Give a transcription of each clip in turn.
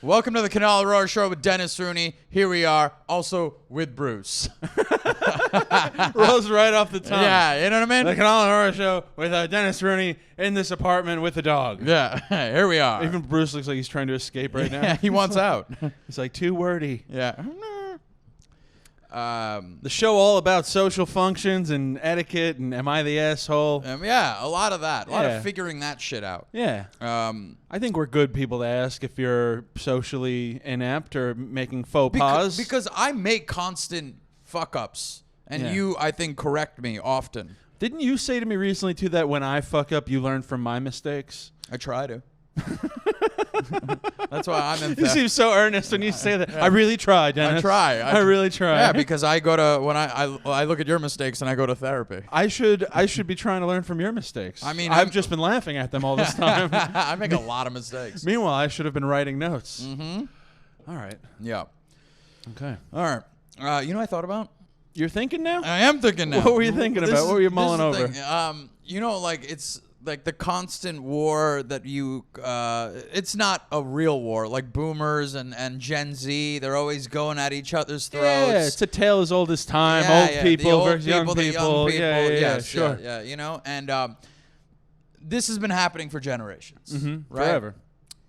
Welcome to the Kunalarora Show with Dennis Rooney. Here we are, also with Bruce. Rolls right off the tongue. Yeah, you know what I mean? The Kunalarora Show with Dennis Rooney in this apartment with a dog. Yeah, here we are. Even Bruce looks like he's trying to escape right now. Yeah, he wants out. He's like, too wordy. Yeah. The show all about social functions and etiquette and am I the asshole? Yeah, a lot of that. A lot of figuring that shit out. Yeah. I think we're good people to ask if you're socially inept or making faux pas. Because I make constant fuck-ups, and you, I think, correct me often. Didn't you say to me recently, too, that when I fuck up, you learn from my mistakes? I try to. That's why I'm in You seem so earnest when you say that. Yeah. I really try, Dennis. I try. I really try. Yeah, because I go to when I look at your mistakes and I go to therapy. I should be trying to learn from your mistakes. I mean, I've just been laughing at them all this time. I make a lot of mistakes. Meanwhile, I should have been writing notes. Mm-hmm. All right. Yeah. Okay. All right. You know what I thought about? You're thinking now? I am thinking now. What were you thinking about? What were you mulling over? You know, like it's like the constant war that you it's not a real war, like boomers and Gen Z, they're always going at each other's throats. Yeah, it's a tale as old as time. Old people versus young people. Yeah, yes, sure. Yeah, you know, and this has been happening for generations. Mm-hmm. Right?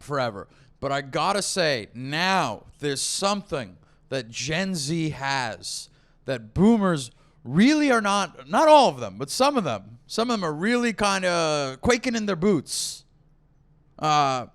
Forever. But I gotta say, now there's something that Gen Z has that boomers really are not all of them, but some of them. Some of them are really kind of quaking in their boots. I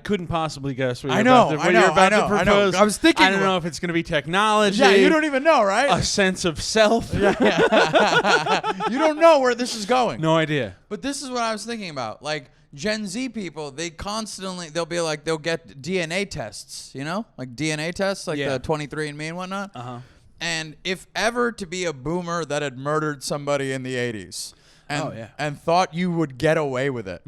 couldn't possibly guess what you're about to propose. I was thinking. I don't know if it's going to be technology. Yeah, you don't even know, right? A sense of self. Yeah. You don't know where this is going. No idea. But this is what I was thinking about. Like Gen Z people, they'll get DNA tests, you know? Like DNA tests, like the 23andMe and whatnot. Uh-huh. And if ever to be a boomer that had murdered somebody in the 80s and thought you would get away with it,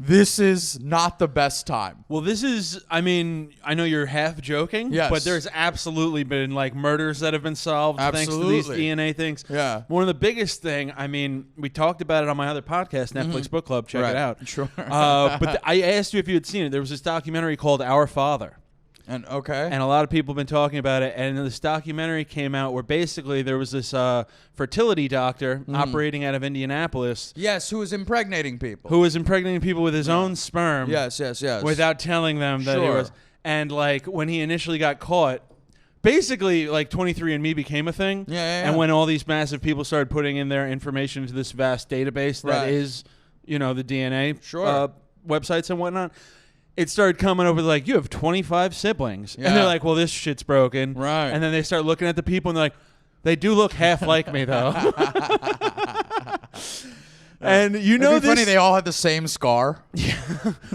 this is not the best time. Well, this is, I mean, I know you're half joking, but there's absolutely been like murders that have been solved thanks to these DNA things. Yeah. One of the biggest thing, I mean, we talked about it on my other podcast, Netflix Book Club. Check it out. Sure. But I asked you if you had seen it. There was this documentary called Our Father. And a lot of people have been talking about it, and this documentary came out where basically there was this fertility doctor operating out of Indianapolis. Yes, who was impregnating people. With his own sperm. Yes. Without telling them that he was. And like when he initially got caught, basically like 23andMe became a thing. Yeah. And when all these massive people started putting in their information into this vast database that is, you know, the DNA websites and whatnot. It started coming over like, you have 25 siblings. Yeah. And they're like, well, this shit's broken. Right. And then they start looking at the people and they're like, they do look half like me, though. And you know this... funny, they all had the same scar. Yeah.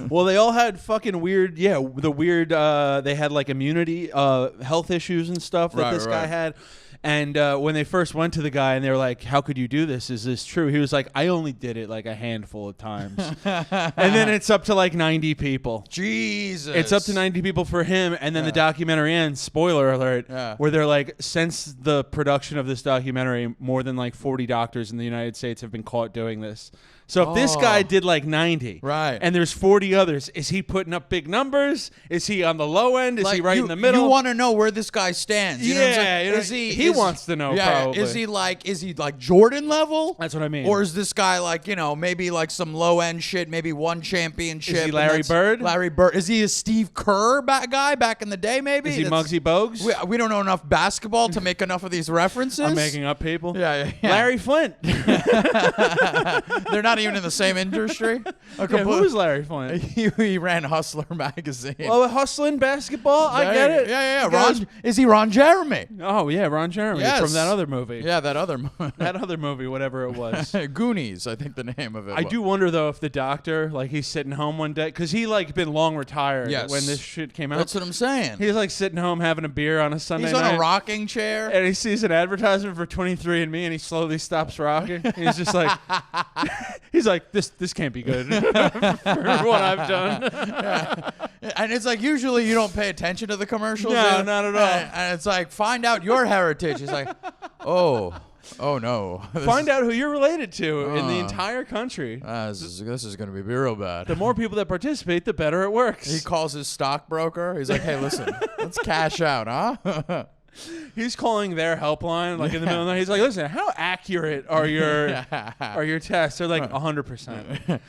Well, they all had fucking weird, they had like immunity, health issues and stuff that this guy had. And when they first went to the guy and they were like, how could you do this? Is this true? He was like, I only did it like a handful of times. And then it's up to like 90 people. Jesus. It's up to 90 people for him. And then the documentary ends, spoiler alert, where they're like, since the production of this documentary, more than like 40 doctors in the United States have been caught doing this. So if this guy did like 90, and there's 40 others, is he putting up big numbers? Is he on the low end? Is he right in the middle? You want to know where this guy stands. You know what I'm saying? He wants to know, probably. Is he like Jordan level? That's what I mean. Or is this guy like, you know, maybe like some low end shit, maybe one championship? Is he Larry Bird? Larry Bird. Is he a Steve Kerr guy back in the day, maybe? Is he Muggsy Bogues? We don't know enough basketball to make enough of these references. I'm making up people. Yeah. Larry Flint. They're not even in the same industry. Who is Larry Flint? He ran Hustler magazine. Well, hustling basketball, I get it. Yeah. Is he Ron Jeremy? Oh yeah, Ron Jeremy from that other movie. Yeah, that other movie, whatever it was. Goonies, I think the name of it. I do wonder though if the doctor, like, he's sitting home one day because he like been long retired when this shit came out. That's what I'm saying. He's like sitting home having a beer on a Sunday night. He's on a rocking chair, and he sees an advertisement for 23andMe, and he slowly stops rocking. He's just like, he's like, this can't be good for what I've done. Yeah. And it's like usually you don't pay attention to the commercials. No, not at all. And it's like, find out your heritage. He's like, oh. Oh no! Find out who you're related to in the entire country. This is going to be real bad. The more people that participate, the better it works. He calls his stockbroker. He's like, "Hey, listen, let's cash out, huh?" He's calling their helpline like in the middle of the night. He's like, "Listen, how accurate are your tests?" They're like 100%.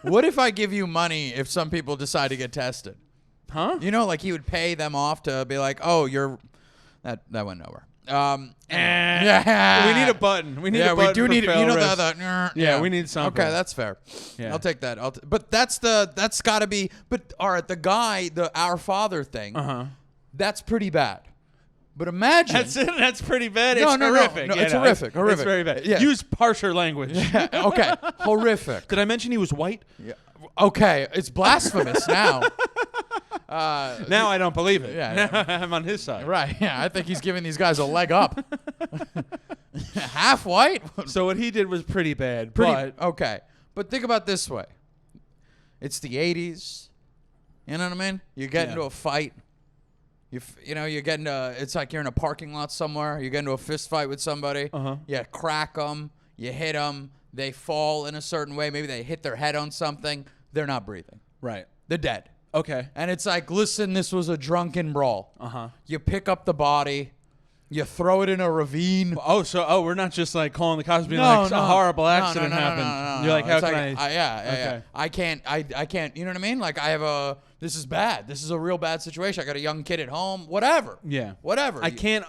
What if I give you money if some people decide to get tested? Huh? You know, like he would pay them off to be like, "Oh, that went nowhere." Yeah. We need a button. We need a button. We do need. You know yeah, we need something. Okay, that's fair. Yeah. I'll take that. But that's got to be. But all right, the guy, Our Father thing. That's pretty bad. But imagine that's pretty bad. It's horrific. No, it's horrific. Horrific. It's very bad. Yeah. Use harsher language. Okay. Horrific. Did I mention he was white? Yeah. Okay. It's blasphemous now. Now I don't believe it. Yeah. I'm on his side. Right. Yeah. I think he's giving these guys a leg up. Half white. So what he did was pretty bad. Okay. But think about it this way. It's the 80s. You know what I mean? You get into a fight. You get into, it's like you're in a parking lot somewhere. You get into a fist fight with somebody. You crack them. You hit them. They fall in a certain way. Maybe they hit their head on something. They're not breathing. Right. They're dead. Okay. And it's like, listen, this was a drunken brawl. You pick up the body. You throw it in a ravine. We're not just like calling the cops being a horrible accident happened. No. You're like, how can I? Yeah. I can't, you know what I mean? Like this is bad. This is a real bad situation. I got a young kid at home. Whatever. Yeah. Whatever. I can't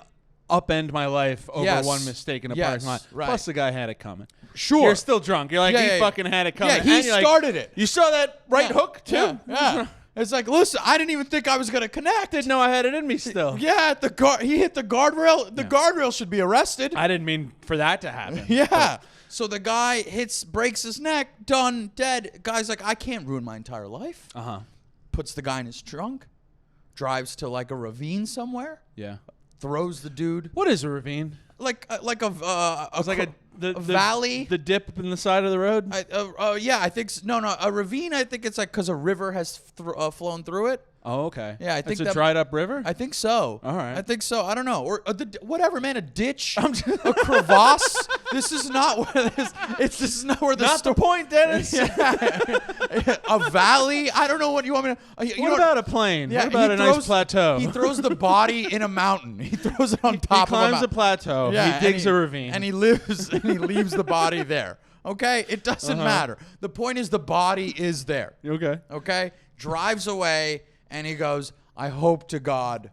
upend my life over one mistake in a parking lot. Right. Plus the guy had it coming. Sure. You're still drunk. You're like, he fucking had it coming. Yeah, he started it. You saw that right hook too? Yeah. It's like, listen, I didn't even think I was going to connect. Didn't know I had it in me still. Yeah, he hit the guardrail. The guardrail should be arrested. I didn't mean for that to happen. Yeah. But. So the guy breaks his neck, done, dead. Guy's like, I can't ruin my entire life. Puts the guy in his trunk, drives to like a ravine somewhere. Yeah. Throws the dude. What is a ravine? Like a the valley, the dip in the side of the road. Yeah, I think no. A ravine. I think it's like because a river has flown through it. Oh, okay. Yeah, I think it's a dried up river. I think so. All right. I think so. I don't know, or whatever, man. A ditch, a crevasse. This is not where this. This is not where the. Not the point, Dennis. A valley. I don't know what you want me to. What about a plain? Yeah, what about a nice plateau? He throws the body in a mountain. He throws it on top of a mountain. He climbs a plateau. Yeah, he digs a ravine. And he lives and he leaves the body there. Okay? It doesn't matter. The point is the body is there. Okay. Okay? Drives away and he goes, I hope to God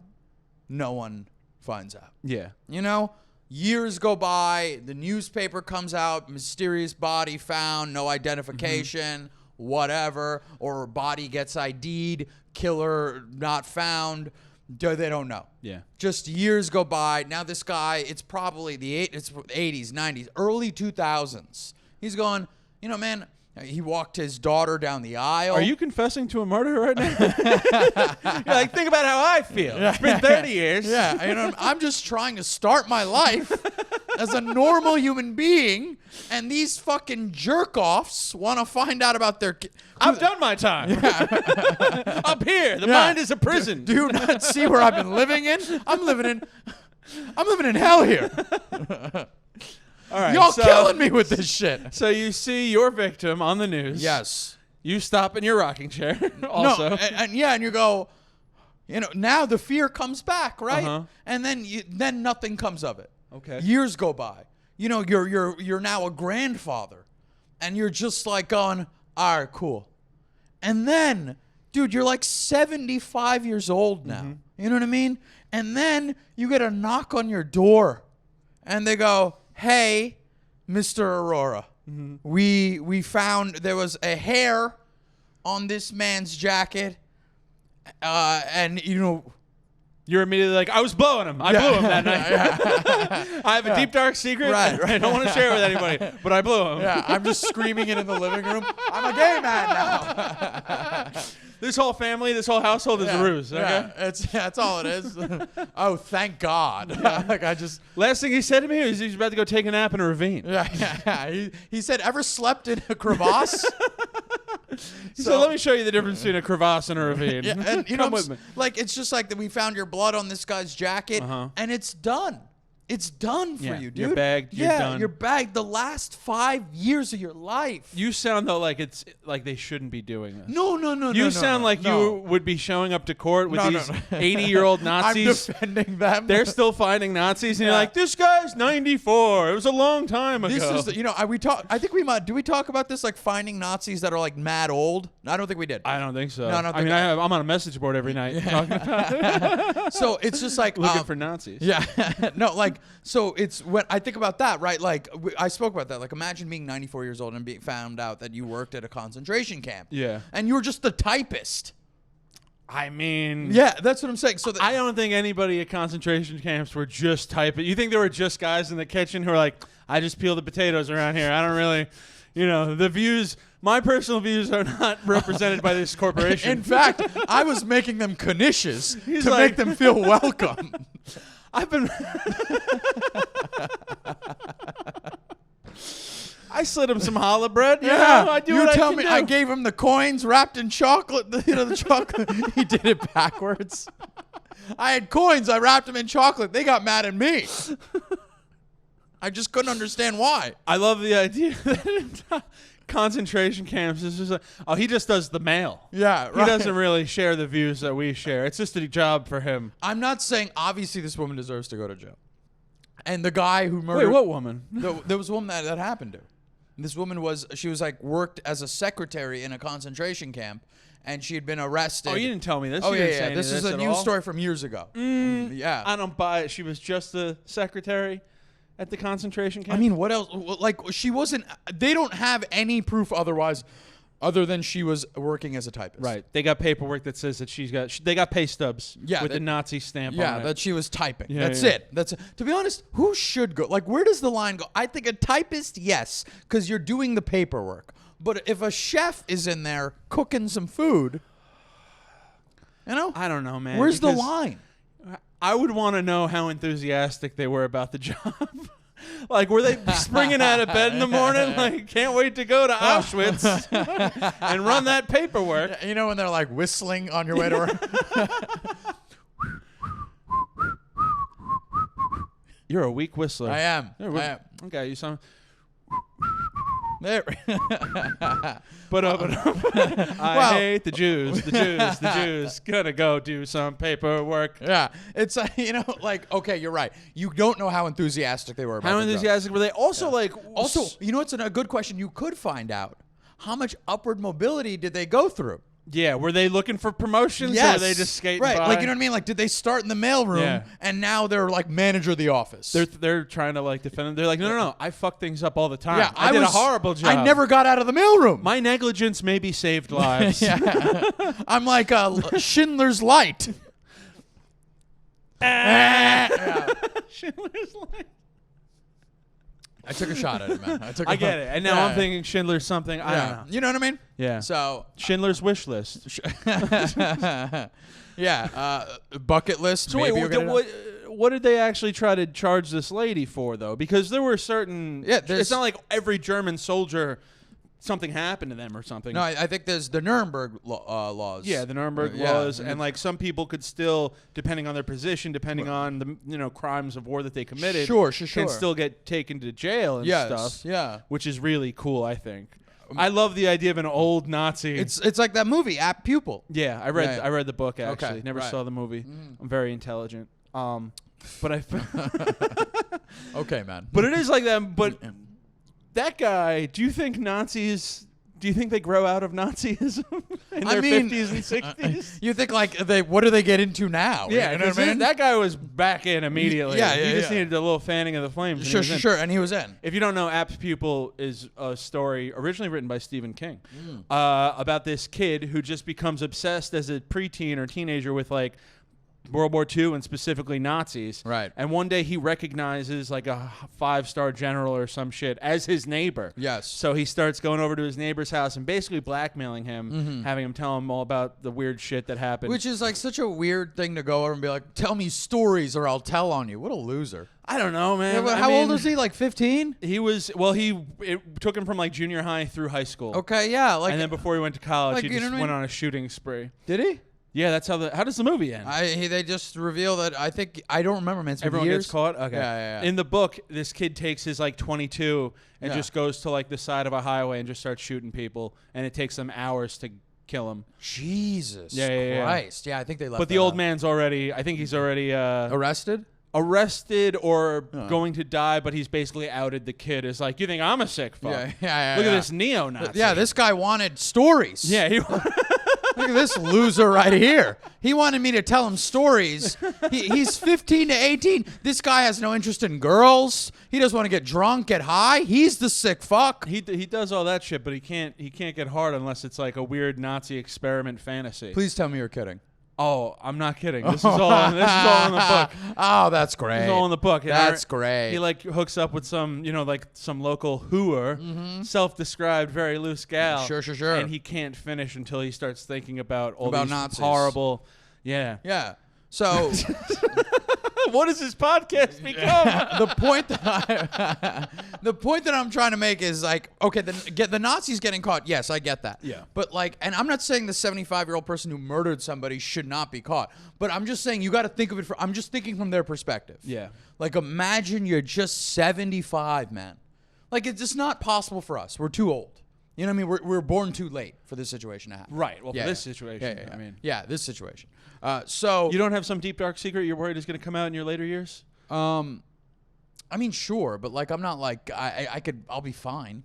no one finds out. Yeah. You know? Years go by, the newspaper comes out, mysterious body found, no identification, whatever, or body gets ID'd, killer not found. They don't know. Yeah. Just years go by. Now this guy, it's probably it's 80s, 90s, early 2000s. He's going, you know, man, he walked his daughter down the aisle. Are you confessing to a murder right now? You're like, think about how I feel. It's been 30 years. Yeah. You know, I'm just trying to start my life as a normal human being, and these fucking jerk-offs want to find out about their kids. I've done my time. Yeah. Up here, the mind is a prison. Do you not see where I've been living in? I'm living in hell here. All right, y'all killing me with this shit. So you see your victim on the news. Yes. You stop in your rocking chair. Also. No, and you go, you know, now the fear comes back, right? And then nothing comes of it. Okay. Years go by. You know, you're now a grandfather, and you're just like going, all right, cool. And then, dude, you're like 75 years old now. You know what I mean? And then you get a knock on your door, and they go, hey, Mr. Arora, we found there was a hair on this man's jacket, and, you know... You're immediately like, I was blowing him. I blew him that night. I have a deep, dark secret. Right. I don't want to share it with anybody, but I blew him. Yeah, I'm just screaming it in the living room. I'm a gay man now. This whole family, this whole household is a ruse. Okay? Yeah, that's all it is. Oh, thank God. Like Last thing he said to me was he's about to go take a nap in a ravine. Yeah. He said, ever slept in a crevasse? So let me show you the difference between a crevasse and a ravine. Yeah, and Come with me. Like, it's just like that we found your blood on this guy's jacket, and it's done. it's done for you, dude. You're bagged. You're done. You're bagged the last 5 years of your life. You sound though like it's like they shouldn't be doing this. No. You sound like you would be showing up to court with these 80-year-old Nazis. I'm defending them. They're still finding Nazis, and you're like, this guy's 94. It was a long time ago. This is, we talk. I think we might. Do we talk about this, like finding Nazis that are like mad old? I don't think we did. I don't think so. No, I don't think I'm on a message board every night talking about it. So it's just like looking for Nazis. Yeah. No, like, so it's when I think about that, right? Like, I spoke about that. Like, imagine being 94 years old and being found out that you worked at a concentration camp. Yeah. And you were just the typist. I mean, yeah, that's what I'm saying. So I don't think anybody at concentration camps were just typing. You think there were just guys in the kitchen who were like, I just peel the potatoes around here. I don't really, the views. My personal views are not represented by this corporation. In fact, I was making them knishes to make them feel welcome. I've been. I slid him some challah bread. I do. You what tell I me. do. I gave him the coins wrapped in chocolate. The chocolate. He did it backwards. I had coins. I wrapped them in chocolate. They got mad at me. I just couldn't understand why. I love the idea that concentration camps is just like, he just does the mail. Yeah, right. He doesn't really share the views that we share. It's just a job for him. I'm not saying obviously this woman deserves to go to jail. And the guy who murdered... Wait, what woman? There was a woman that happened to. This woman was like worked as a secretary in a concentration camp, and she had been arrested. Oh, you didn't tell me this. Oh, you didn't say yeah. This is a news story from years ago. Yeah. I don't buy it. She was just a secretary at the concentration camp? I mean, what else? Like, she wasn't... They don't have any proof otherwise other than she was working as a typist. Right. They got paperwork that says that they got pay stubs with the Nazi stamp on it. Yeah, that she was typing. Yeah, That's it. To be honest, who should go? Like, where does the line go? I think a typist, yes, because you're doing the paperwork. But if a chef is in there cooking some food, I don't know, man. Where's the line? I would want to know how enthusiastic they were about the job. Like, were they springing out of bed in the morning? Like, can't wait to go to Auschwitz and run that paperwork. You know when they're like whistling on your way to work? You're a weak whistler. I am. Okay, you sound... There. But I hate the Jews. The Jews. Gonna go do some paperwork. Yeah, it's okay, you're right. You don't know how enthusiastic they were about How enthusiastic were they? Also, also, you know, it's a good question. You could find out how much upward mobility did they go through. Yeah, were they looking for promotions? Yes. Or were they just skating by? Like, you know what I mean? Like, did they start in the mailroom and now they're like manager of the office? They're trying to like defend them. They're like, no. I fuck things up all the time. Yeah, I did a horrible job. I never got out of the mailroom. My negligence maybe saved lives. I'm like Schindler's Light. Schindler's Light. I took a shot at it, man. I get it. And now I'm thinking Schindler's something. I don't know. You know what I mean? Yeah. So Schindler's wish list. Bucket list. So wait, what did they actually try to charge this lady for, though? Because there were certain... Yeah, it's not like every German soldier... Something happened to them or something. No, I think there's the Nuremberg laws. Yeah, the Nuremberg laws, and like some people could still, depending on their position, depending on the crimes of war that they committed, can still get taken to jail and stuff. Yeah, which is really cool. I think. I love the idea of an old Nazi. It's like that movie, Apt Pupil. Yeah, I read the book actually. Okay, never saw the movie. I'm very intelligent. But I. Okay, man. But it is like that. But. That guy, do you think they grow out of Nazism in their 50s and 60s? You think what do they get into now? Yeah, you know what I mean? That guy was back in immediately. Yeah, he just needed a little fanning of the flames. Sure, and he was in. If you don't know, Apt Pupil is a story originally written by Stephen King about this kid who just becomes obsessed as a preteen or teenager with like World War II and specifically Nazis. Right. And one day he recognizes like a 5-star general or some shit as his neighbor. Yes. So he starts going over to his neighbor's house and basically blackmailing him, having him tell him all about the weird shit that happened. Which is like such a weird thing to go over and be like, tell me stories or I'll tell on you. What a loser. I don't know, man. Yeah, how old was he? Like 15? He was, it took him from like junior high through high school. Okay, yeah. And then before he went to college, he just went on a shooting spree. Did he? Yeah, that's how does the movie end? They just reveal that I don't remember, man. It's been Everyone years. gets caught? Okay. Yeah. In the book, this kid takes his like 22 and just goes to like the side of a highway and just starts shooting people, and it takes them hours to kill him. Jesus Christ. Yeah, I think they left. But the old man's already, I think he's already arrested or going to die, but he's basically outed the kid as like, you think I'm a sick fuck? Yeah. Look at this neo-Nazi. Yeah, this guy wanted stories. Yeah, he Look at this loser right here. He wanted me to tell him stories. He's 15 to 18. This guy has no interest in girls. He doesn't want to get drunk, get high. He's the sick fuck. He does all that shit, but he can't get hard unless it's like a weird Nazi experiment fantasy. Please tell me you're kidding. Oh, I'm not kidding. This is all in the book. Oh, that's great. This is all in the book. That's great. He like hooks up with some, like some local hooer, self-described, very loose gal. Sure. And he can't finish until he starts thinking about all these Nazis. Horrible. Yeah. Yeah. So, what does this podcast become? The point that I'm trying to make is like, okay, the Nazis getting caught. Yes, I get that. Yeah. But like, and I'm not saying the 75-year-old person who murdered somebody should not be caught. But I'm just saying you got to think of it I'm just thinking from their perspective. Yeah. Like, imagine you're just 75, man. Like, it's just not possible for us. We're too old. You know what I mean? We're born too late for this situation to happen. Right. Well, for this situation, Yeah. I mean. Yeah, this situation. So you don't have some deep, dark secret you're worried is going to come out in your later years? I mean, sure, but like, I'm not like I'll be fine.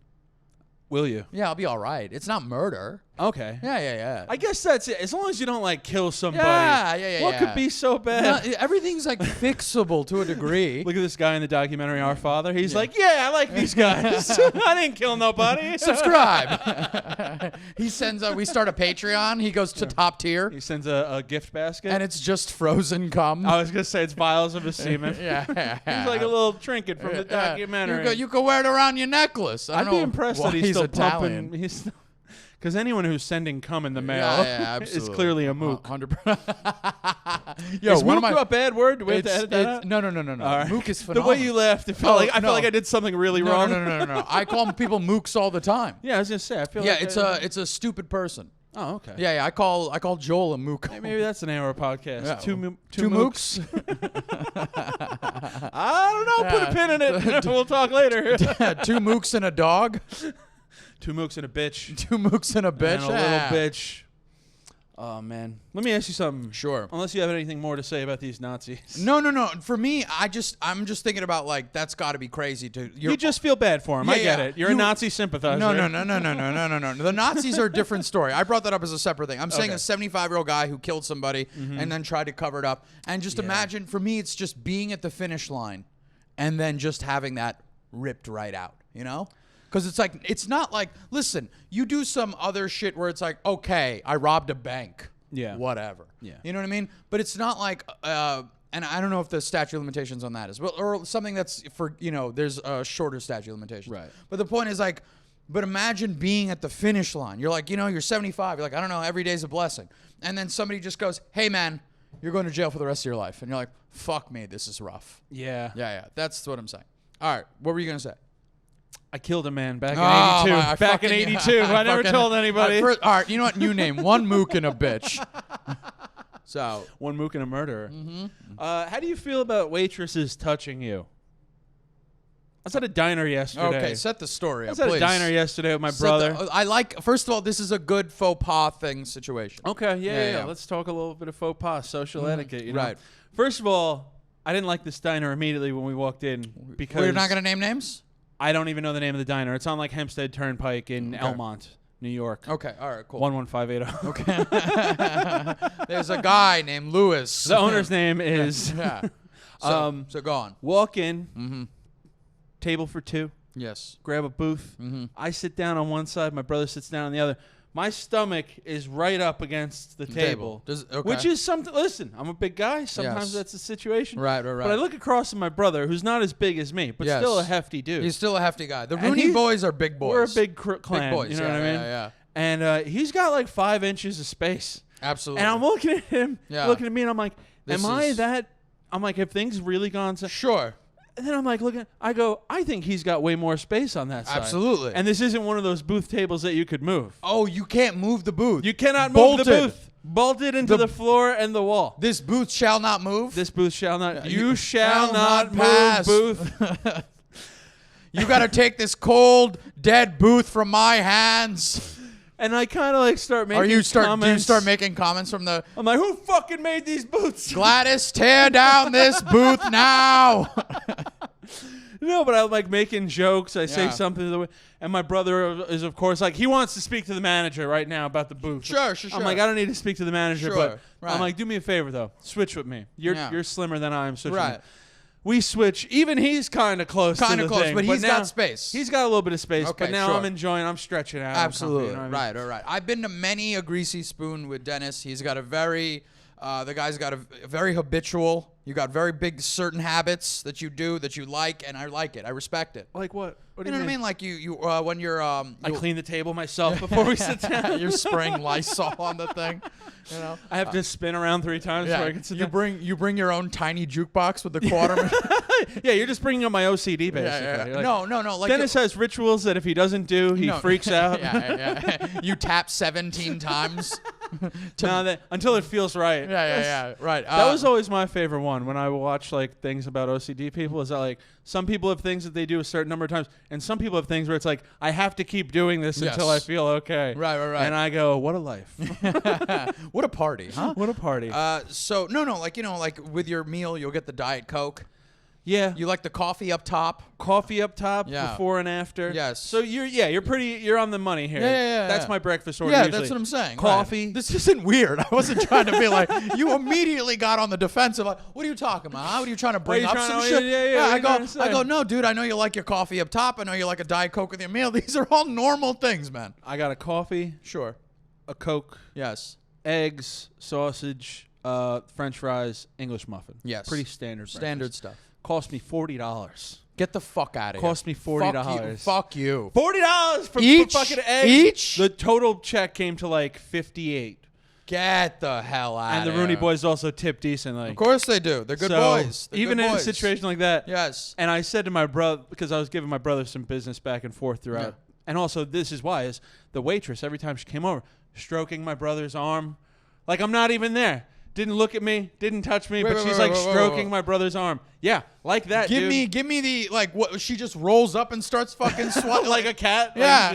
Will you? Yeah, I'll be all right. It's not murder. Okay. Yeah. I guess that's it. As long as you don't like kill somebody. Yeah. What could be so bad? No, everything's like fixable to a degree. Look at this guy in the documentary, Our Father. He's like, yeah, I like these guys. I didn't kill nobody. Subscribe. He sends we start a Patreon. He goes to top tier. He sends a gift basket. And it's just frozen cum. I was going to say it's vials of his semen. Yeah. He's like a little trinket from the documentary. You can wear it around your neckless. I'd be impressed that he's still Italian. pumping. Because anyone who's sending cum in the mail is clearly a mook. 100%. Is mook a bad word? Do we have to edit that out? No. Right. Mook is phenomenal. The way you laughed, it felt I felt like I did something really wrong. No. I call people mooks all the time. Yeah, I was going to say. I feel like it's a stupid person. Oh, okay. Yeah. I call Joel a mook. Hey, maybe that's the name of our podcast. Yeah. Two mooks. I don't know. Put a pin in it. We'll talk later. 2 mooks and a dog. 2 mooks and a bitch. 2 mooks and a bitch. And a little bitch. Oh, man. Let me ask you something. Sure. Unless you have anything more to say about these Nazis. No. For me, I'm just thinking about like that's got to be crazy to. You just feel bad for him. I get it. You're a Nazi sympathizer. No. The Nazis are a different story. I brought that up as a separate thing. I'm saying a 75-year-old guy who killed somebody and then tried to cover it up. And just imagine, for me, it's just being at the finish line and then just having that ripped right out, you know? Because it's like, it's not like, listen, you do some other shit where it's like, okay, I robbed a bank. Yeah. Whatever. Yeah. You know what I mean? But it's not like, and I don't know if the statute of limitations on that is, or something that's for, there's a shorter statute of limitations. Right. But the point is like, but imagine being at the finish line. You're like, you're 75. You're like, I don't know, every day's a blessing. And then somebody just goes, hey, man, you're going to jail for the rest of your life. And you're like, fuck me, this is rough. Yeah. Yeah. That's what I'm saying. All right. What were you going to say? I killed a man back in 82. Back in 82. I never told anybody. All right, you know what? New name. 1 mook and a bitch. So 1 mook and a murderer. How do you feel about waitresses touching you? I was at a diner yesterday. Okay, set the story up, I was please. at a diner yesterday with my brother. First of all, this is a good faux pas thing situation. Okay, yeah. Let's talk a little bit of faux pas, social etiquette. You know? Right. First of all, I didn't like this diner immediately when we walked in because we're not going to name names? I don't even know the name of the diner. It's on like Hempstead Turnpike in Elmont, New York. Okay, all right, cool. 11580. Okay. There's a guy named Lewis. The owner's name is. Yeah. So go on. Walk in. Table for 2. Yes. Grab a booth. I sit down on one side. My brother sits down on the other. My stomach is right up against the table. Which is something. Listen, I'm a big guy. Sometimes that's the situation. Right. But I look across at my brother, who's not as big as me, but still a hefty dude. He's still a hefty guy. The Rooney boys are big boys. We're a big clan. Big boys. You know what I mean? Yeah. And he's got like 5 inches of space. Absolutely. And I'm looking at him, looking at me, and I'm like, I'm like, have things really gone so? Sure. And then I'm like, I think he's got way more space on that side. Absolutely. And this isn't one of those booth tables that you could move. Oh, you can't move the booth. You cannot move the booth. bolted into the floor and the wall. This booth shall not move. This booth shall not. Yeah, you shall not move, pass. booth. You got to take this cold, dead booth from my hands. And I kind of like start making comments. Do you start making comments from the... I'm like, who fucking made these booths? Gladys, tear down this booth now. No, but I'm like making jokes. I say something to the... And my brother is, of course, like, he wants to speak to the manager right now about the booth. Sure. I'm like, I don't need to speak to the manager, but right. I'm like, do me a favor, though. Switch with me. You're slimmer than I am. Switch with me. Right. We switch. Even he's kind of close to the thing. But he's got space. He's got a little bit of space, Okay, but now sure. I'm enjoying. I'm stretching out. Absolutely. You know what I mean? Right. I've been to many a greasy spoon with Dennis. He's got a very... the guy's got a very habitual... You got very big certain habits that you do that you like, and I like it. I respect it. Like what? What do You know what I mean? Like you when you're I clean the table myself before we sit down. You're spraying Lysol on the thing. You know, I have to spin around 3 times before I can sit down. You bring your own tiny jukebox with the quarter. Yeah, you're just bringing up my OCD basically. Yeah. Like, No. Like Dennis has rituals that if he doesn't do, he freaks out. Yeah. You tap 17 times. Until it feels right. Yeah. Right. That was always my favorite one when I watch like things about OCD people. Is that like some people have things that they do a certain number of times, and some people have things where it's like I have to keep doing this until I feel okay. Right. And I go, what a life. What a party, huh? What a party. So no, like like with your meal, you'll get the Diet Coke. Yeah. You like the coffee up top? Coffee up top, before and after. Yes. So you're on the money here. Yeah. That's my breakfast order. Yeah, usually. that's what I'm saying. Coffee. Right. This isn't weird. I wasn't trying to be like, you immediately got on the defensive. Like, what are you talking about? Huh? What are you trying to bring up some shit? Yeah. I go, no, dude. I know you like your coffee up top. I know you like a Diet Coke with your meal. These are all normal things, man. I got a coffee. Sure. A Coke. Yes. Eggs, sausage, French fries, English muffin. Yes. Pretty standard. Standard stuff. Cost me $40. Get the fuck out of here. Cost me $40. Fuck you. $40 for fucking eggs. Each? The total check came to like $58. Get the hell out of here. And the Rooney boys also tip decently. Of course they do. They're good boys. They're even good in boys. a situation like that. Yes. And I said to my brother, because I was giving my brother some business back and forth throughout. Yeah. And also, this is why, is the waitress, every time she came over, stroking my brother's arm. Like, I'm not even there. Didn't look at me, didn't touch me, but she's like stroking my brother's arm. Yeah, like that, dude. Give me the, like, what, she just rolls up and starts fucking swatting. Like a cat? Yeah.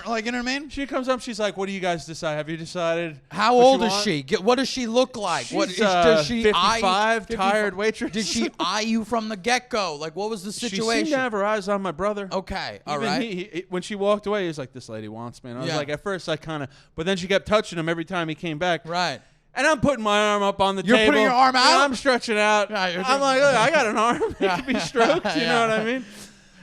Like, you know what I mean? She comes up, she's like, what do you guys decide? Have you decided? How old is she? What does she look like? She's, does she 55, tired waitress. Did she eye you from the get-go? Like, what was the situation? She seemed to have her eyes on my brother. Okay, all Even right. When she walked away, he was like, this lady wants me. And I was like, at first I kind of, but then she kept touching him every time he came back. Right. And I'm putting my arm up on the table. You're putting your arm out? I'm stretching out. Yeah, I'm like, look, I got an arm. It can be stroked. You know what I mean?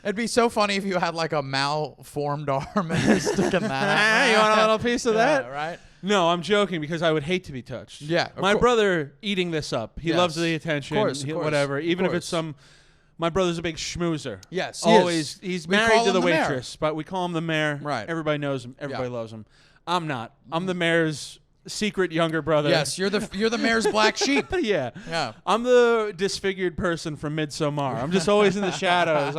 It'd be so funny if you had like a malformed arm and you're sticking that out. You want a little piece of that? Right? No, I'm joking because I would hate to be touched. Yeah. My brother eating this up. He loves the attention. Of course. Whatever. Even if it's some... My brother's a big schmoozer. Yes. Always. He's married to the waitress, but we call him the mayor. Right. Everybody knows him. Everybody loves him. I'm not. I'm the mayor's secret younger brother. Yes, you're the mayor's black sheep. Yeah. I'm the disfigured person from Midsommar. I'm just always in the shadows,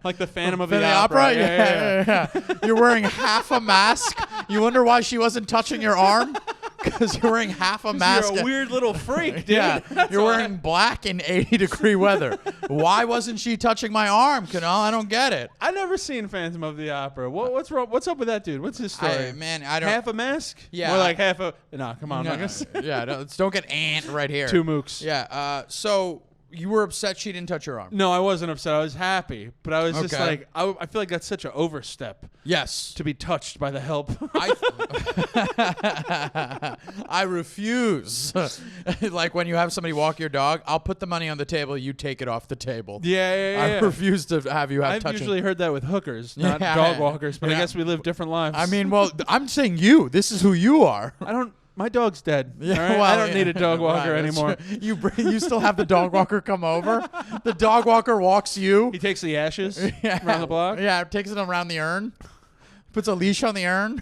like the Phantom of the Opera. Yeah. You're wearing half a mask. You wonder why she wasn't touching your arm? Because you're wearing half a mask. You're a weird little freak, dude. Yeah, you're wearing black in 80-degree weather. Why wasn't she touching my arm, Kunal? I don't get it. I never seen Phantom of the Opera. What's wrong? What's up with that dude? What's his story? I don't. Half a mask? Yeah. More like half a. No, come on. Don't get ant right here. Two mooks. Yeah. So you were upset she didn't touch your arm. No, I wasn't upset. I was happy, but I was just like, I feel like that's such an overstep. Yes. To be touched by the help. I refuse. Like when you have somebody walk your dog, I'll put the money on the table. You take it off the table. Yeah. I refuse to have you have touching. I've usually heard that with hookers, not dog walkers, but I guess we live different lives. I mean, well, I'm saying you. This is who you are. My dog's dead. Yeah, right? well, I don't need a dog walker anymore. You still have the dog walker come over. The dog walker walks you. He takes the ashes around the block. Yeah, takes it around the urn. Puts a leash on the urn.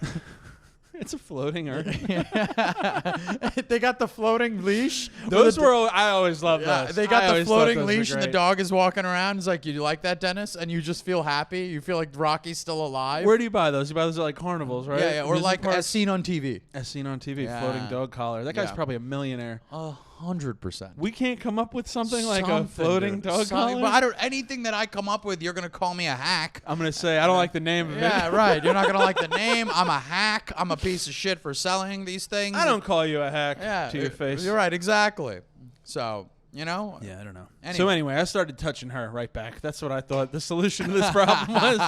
It's a floating urn. They got the floating leash. I always love those. They got the floating leash, and the dog is walking around. It's like, you like that, Dennis? And you just feel happy. You feel like Rocky's still alive. Where do you buy those? You buy those at like carnivals, right? Yeah, or like as seen on TV. As seen on TV, floating dog collar. That guy's probably a millionaire. 100%. We can't come up with something like a floating dog collar? But anything that I come up with, you're going to call me a hack. I'm going to say, I don't like the name of it. Yeah, right. You're not going to like the name. I'm a hack. I'm a piece of shit for selling these things. I don't call you a hack to your face. You're right, exactly. So, you know? Yeah, I don't know. So anyway, I started touching her right back. That's what I thought the solution to this problem was.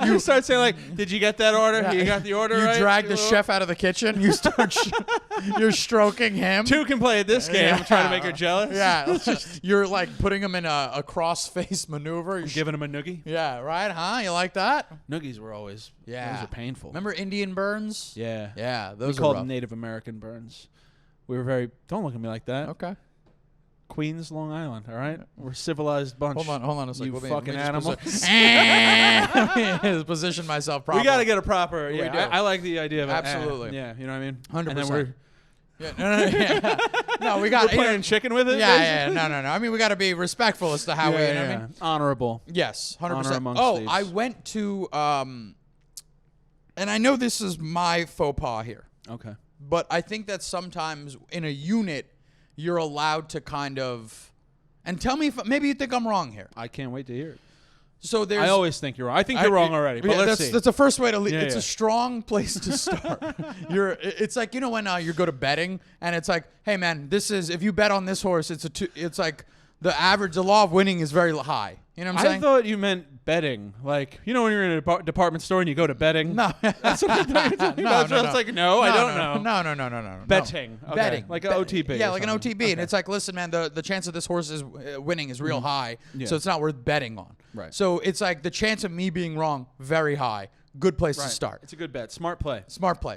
You start saying like, did you get that order? Yeah. You got the order right? You drag the chef out of the kitchen. You start you're stroking him. Two can play at this game. I'm trying to make her jealous. Yeah. You're like putting him in a cross-face maneuver. You're giving him a noogie. Yeah, right, huh? You like that? Noogies were always those are painful. Remember Indian burns? Yeah. Yeah, those we called them Native American burns. We were don't look at me like that. Okay. Queens, Long Island, all right? We're a civilized bunch. Hold on a second. You fucking animal. Position myself properly. We got to get a proper, We do. I like the idea of it. Absolutely. Yeah, you know what I mean? 100%. And then No, we got we're playing chicken with it? Yeah, no. I mean, we got to be respectful as to how we, you know what I mean? Honorable. Yes, 100%. Honor amongst thieves. I went to, and I know this is my faux pas here. Okay. But I think that sometimes in a unit, you're allowed to kind of, and tell me if maybe you think I'm wrong here. I can't wait to hear it. So I always think you're wrong. I think you're wrong already. But let's see. That's the first way to leave. It's a strong place to start. It's like, you know, when you go to betting and it's like, hey man, if you bet on this horse, it's like the law of winning is very high. You know what I'm saying? I thought you meant betting. Like, you know when you're in a department store and you go to betting? No. That's what I thought you were talking about. So I was like, I don't know. No. Betting. Okay. Betting. Like an OTB. Yeah, like an OTB. Okay. And it's like, listen, man, the chance of this horse is winning is real high, so it's not worth betting on. Right. So it's like the chance of me being wrong, very high. Good place to start. It's a good bet. Smart play.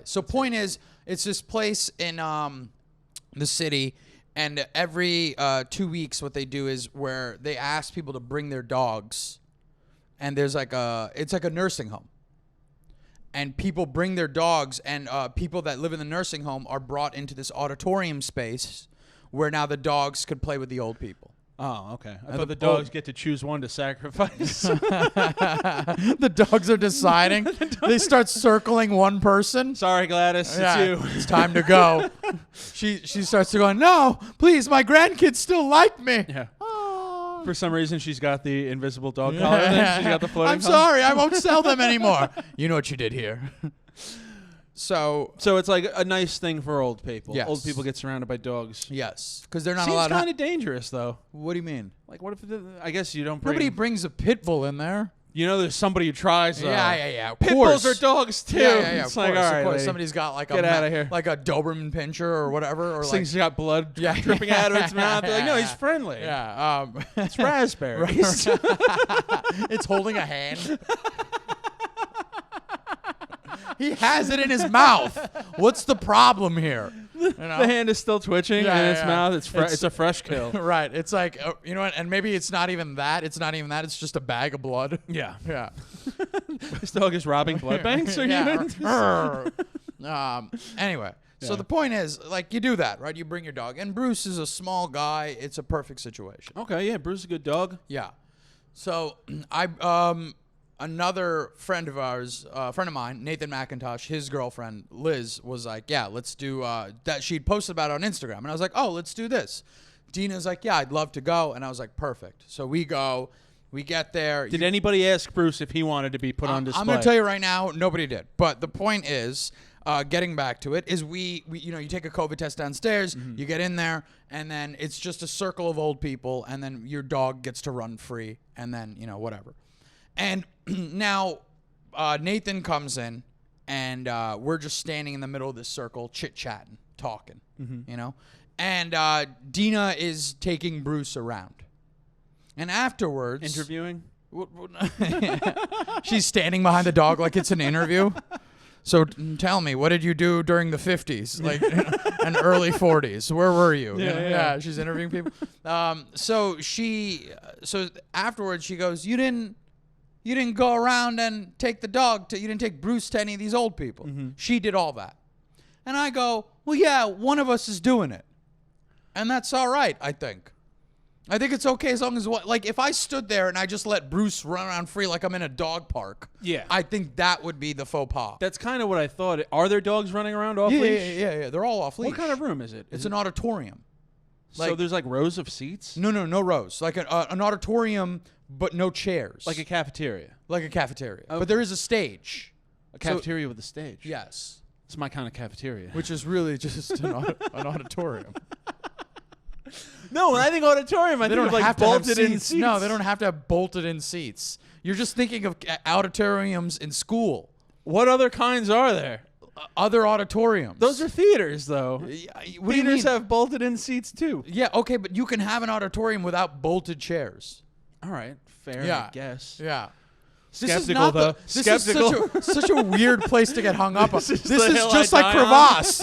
So point is, it's this place in the city, and every 2 weeks what they do is where they ask people to bring their dogs, and there's like it's like a nursing home. And people bring their dogs, and people that live in the nursing home are brought into this auditorium space where now the dogs could play with the old people. Oh, okay. I thought the dogs get to choose one to sacrifice. The dogs are deciding. They start circling one person. Sorry, Gladys. It's you. It's time to go. She starts to go, no, please, my grandkids still like me. Yeah. Oh. For some reason, she's got the invisible dog collar. Then she's got the floating. I'm sorry, I won't sell them anymore. You know what you did here. So it's like a nice thing for old people. Yes. Old people get surrounded by dogs. Yes, because they're not Seems allowed. Seems kind of dangerous, though. What do you mean? Like, what if I guess you don't bring... Nobody brings a pit bull in there. You know, there's somebody who tries. Yeah. Pit bulls are dogs too. Yeah. It's like, all right, lady, somebody's got like get out of here, like a Doberman pinscher or whatever, or this thing's got blood dripping out of its mouth. They're like, no, he's friendly. Yeah, it's raspberries. It's holding a hand. He has it in his mouth. What's the problem here? You know? The hand is still twitching in its mouth. It's a fresh kill. Right. It's like, you know what? And maybe it's not even that. It's just a bag of blood. Yeah. Yeah. This dog is robbing blood banks? Anyway. So the point is, like, you do that, right? You bring your dog. And Bruce is a small guy. It's a perfect situation. Okay, yeah. Bruce is a good dog. Yeah. So another friend of ours, a friend of mine, Nathan McIntosh, his girlfriend, Liz, was like, yeah, let's do that. She'd posted about it on Instagram. And I was like, oh, let's do this. Dina's like, yeah, I'd love to go. And I was like, perfect. So we go. We get there. Did anybody ask Bruce if he wanted to be put on display? I'm going to tell you right now, nobody did. But the point is, getting back to it, is we you know, you take a COVID test downstairs, you get in there, and then it's just a circle of old people, and then your dog gets to run free, and then, you know, whatever. And now Nathan comes in, and we're just standing in the middle of this circle, chit-chatting, talking, you know. And Dina is taking Bruce around. And afterwards... Interviewing? She's standing behind the dog like it's an interview. So tell me, what did you do during the 50s, like, and early 40s? Where were you? Yeah. She's interviewing people. So afterwards she goes, you didn't go around and take the dog you didn't take Bruce to any of these old people. She did all that. And I go, well, yeah, one of us is doing it. And that's all right, I think. I think it's okay as long as like if I stood there and I just let Bruce run around free like I'm in a dog park. Yeah. I think that would be the faux pas. That's kind of what I thought. Are there dogs running around off leash? Yeah. They're all off leash. What kind of room is it? It's an auditorium. So there's like rows of seats? No rows. Like an auditorium, but no chairs. Like a cafeteria. Like a cafeteria. Okay. But there is a stage. A cafeteria with a stage. Yes. It's my kind of cafeteria. Which is really just an auditorium. No, when I think auditorium, I think of like bolted in seats. No, they don't have to have bolted in seats. You're just thinking of auditoriums in school. What other kinds are there? Other auditoriums. Those are theaters, though. What do you Theaters mean? have bolted in seats too. Yeah, okay, but you can have an auditorium without bolted chairs. All right, fair, Yeah. I guess. Yeah. Skeptical, though. Skeptical. This is such a weird place to get hung up on. This is just I like die crevasse.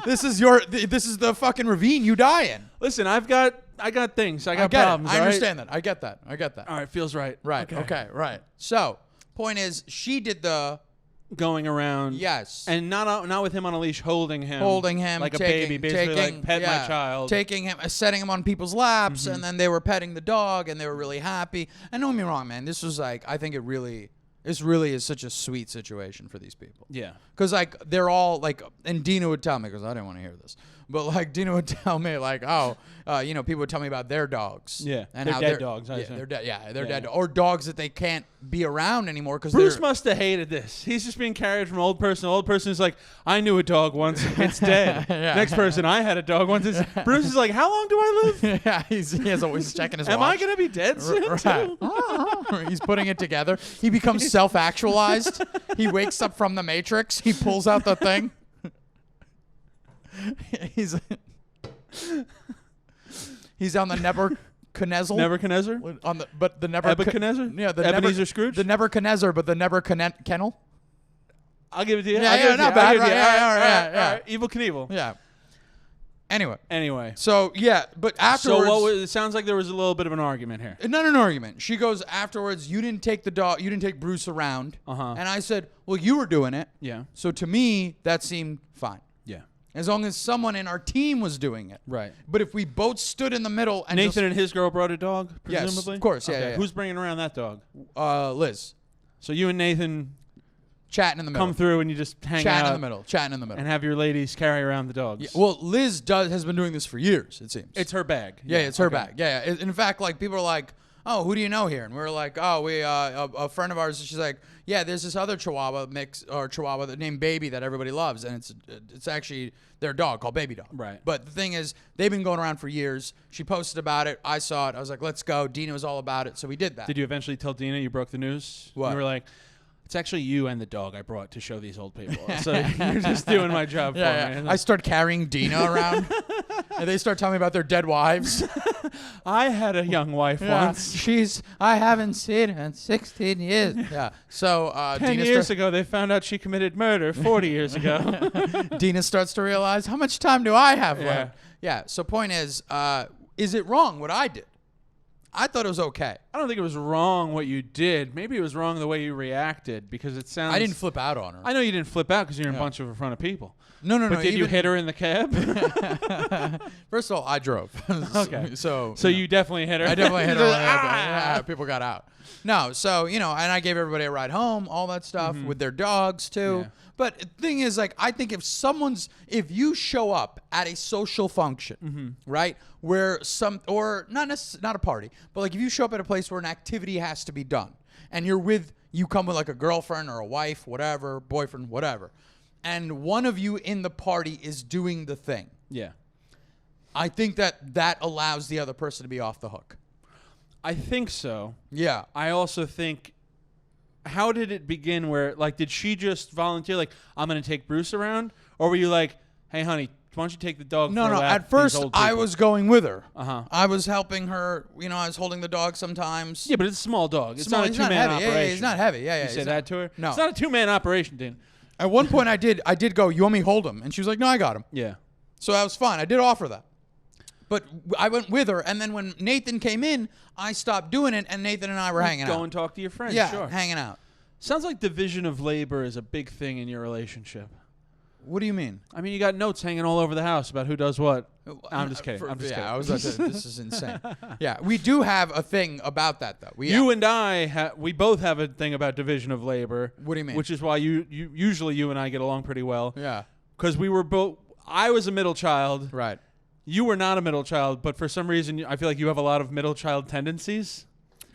this is the fucking ravine you die in. Listen, I got things. I got get problems. it. I all understand that. I get that. All right, feels right. Right. Okay. Right. So, point is, she did the going around. Yes. And not with him on a leash, holding him like a baby, basically like pet my child. Taking him, setting him on people's laps, and then they were petting the dog, and they were really happy. And don't get me wrong, man, this was like, I think this really is such a sweet situation for these people. Yeah. Because like they're all like, and Dina would tell me, because I didn't want to hear this, but like Dina would tell me like, people would tell me about their dogs. Yeah. And they're how dead dogs. I assume. they're dead. Yeah, they're dead. Or dogs that they can't be around anymore because Bruce must have hated this. He's just being carried from old person to old person. Is like, I knew a dog once. It's dead. Yeah. Next person, I had a dog once. Bruce is like, how long do I live? Yeah, he has always checking his watch. Am I gonna be dead soon? Right. He's putting it together. He becomes self-actualized. He wakes up from the Matrix. He pulls out the thing. He's on the Nebuchadnezzar. Nebuchadnezzar? On the Nebuchadnezzar? Yeah, the Ebenezer Scrooge? The Nebuchadnezzar, but the Nebuchadnezzar. I'll give it to you. Yeah, not bad. Right, All right. Evil Knievel. Yeah. Anyway. So, yeah, but afterwards. it sounds like there was a little bit of an argument here. Not an argument. She goes, afterwards, you didn't take the dog, you didn't take Bruce around. Uh-huh. And I said, well, you were doing it. Yeah. So to me, that seemed fine. Yeah. As long as someone in our team was doing it. Right. But if we both stood in the middle and Nathan and his girl brought a dog, presumably? Yes, of course. Yeah, okay. yeah. Who's bringing around that dog? Liz. So you and Nathan chatting in the middle. come through and you just hang out. Chatting in the middle. And have your ladies carry around the dogs. Yeah, well, Liz has been doing this for years, it seems. It's her bag. Yeah, it's her bag. Yeah. In fact, like, people are like, oh, who do you know here? And we were like, oh, a friend of ours. She's like, yeah, there's this other Chihuahua named Baby that everybody loves, and it's actually their dog called Baby Dog. Right. But the thing is, they've been going around for years. She posted about it. I saw it. I was like, let's go. Dina was all about it, so we did that. Did you eventually tell Dina you broke the news? What? You were like, it's actually you and the dog I brought to show these old people. So you're just doing my job for me. I start carrying Dina around, and they start telling me about their dead wives. I had a young wife once. I haven't seen her in 16 years. Yeah. So 10 years ago, they found out she committed murder 40 years ago. Dina starts to realize, how much time do I have left? Yeah. So point is it wrong what I did? I thought it was okay. I don't think it was wrong what you did. Maybe it was wrong the way you reacted because it sounds... I didn't flip out on her. I know you didn't flip out because you're in a bunch of in front of people. No. But did you hit her in the cab? First of all, I drove. Okay. So you definitely hit her. I definitely hit her. Yeah, people got out. No, so, and I gave everybody a ride home, all that stuff, with their dogs, too. Yeah. But the thing is, like, I think if you show up at a social function, right, where not a party, but like if you show up at a place where an activity has to be done, and you come with like a girlfriend or a wife, whatever, boyfriend, whatever, and one of you in the party is doing the thing. Yeah. I think that allows the other person to be off the hook. I think so. Yeah. I also think, how did it begin where, like, did she just volunteer, like, I'm going to take Bruce around? Or were you like, hey, honey, why don't you take the dog for a lap? No, at first I was going with her. Uh-huh. I was helping her. I was holding the dog sometimes. Yeah, but it's a small dog. It's not a two-man operation. Yeah, he's not heavy. Yeah. You say that to her? No. It's not a two-man operation, Dean. At one point I did go, you want me to hold him? And she was like, no, I got him. Yeah. So that was fine. I did offer that. But I went with her, and then when Nathan came in, I stopped doing it, and Nathan and I were hanging out. Go and talk to your friends, yeah, sure. hanging out. Sounds like division of labor is a big thing in your relationship. What do you mean? I mean, you got notes hanging all over the house about who does what. I'm just kidding. I'm just kidding. I was about to, this is insane. Yeah, we do have a thing about that, though. You and I, we both have a thing about division of labor. What do you mean? Which is why usually you and I get along pretty well. Yeah. Because we were both. I was a middle child. Right. You were not a middle child, but for some reason, I feel like you have a lot of middle child tendencies.